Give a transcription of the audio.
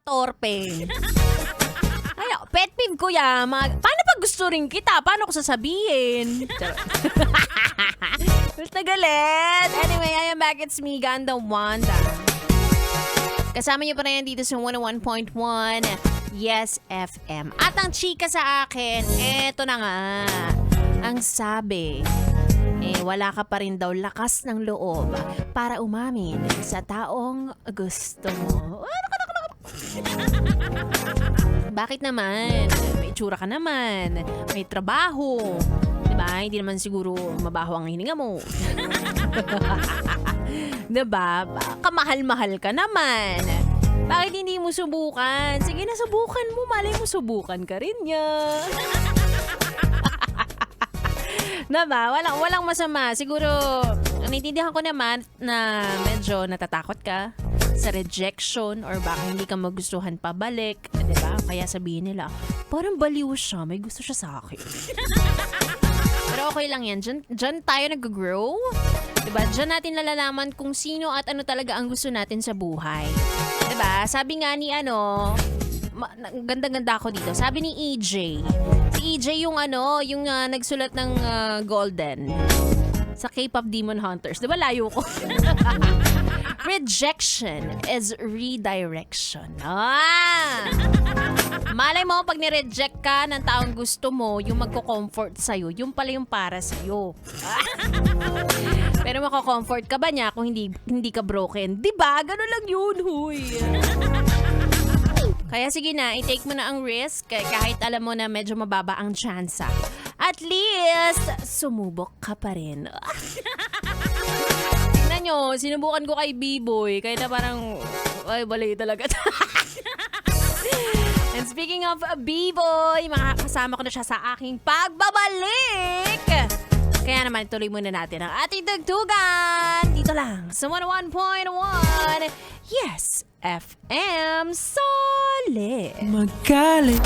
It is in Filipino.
torpe. Ay, pet peeve ko yan. Paano pag gusto rin kita? Paano ko sasabihin? Basta galit. Anyway, I am back. It's me, Ganda Wanda. Kasama niyo pa rin dito sa 101.1 Yes FM. At ang chika sa akin, eto na nga. Ang sabi, wala ka pa rin daw lakas ng loob para umamin sa taong gusto mo. Bakit naman? May itsura ka naman. May trabaho. Diba? Hindi naman siguro mabaho ang hininga mo. Diba? Kamahal-mahal ka naman. Bakit hindi mo subukan? Sige na, subukan mo. Malay mo, subukan ka rin niya. Diba? Walang masama. Siguro, naintindihan ko naman na medyo natatakot ka sa rejection or baka hindi ka magustuhan pabalik. Diba? Kaya sabihin nila, parang baliw siya. May gusto siya sa akin. Pero okay lang yan. Diyan tayo nag-grow. Diba? Diyan natin nalalaman kung sino at ano talaga ang gusto natin sa buhay. Diba? Sabi nga ni ganda-ganda ako dito. Sabi ni EJ. Si EJ yung yung nagsulat ng Golden sa K-pop Demon Hunters. Diba layo ko? Rejection is redirection. Malay mo, pag nireject ka ng taong gusto mo, yung magko-comfort sa'yo, yung pala yung para sa'yo. Pero mako-comfort ka ba niya kung hindi ka broken? Diba? Ganun lang yun, huy. Kaya sige na, i-take mo na ang risk kahit alam mo na medyo mababa ang tsansa. At least, sumubok ka pa rin. Tingnan nyo, sinubukan ko kay B-Boy. Kaya na parang, ay, balay talaga. And speaking of B-Boy, makakasama ko na siya sa aking pagbabalik. Kaya naman, tuloy muna natin ang ating dagdugan. Dito lang, sa 101.1 Yes FM Solid. Magalit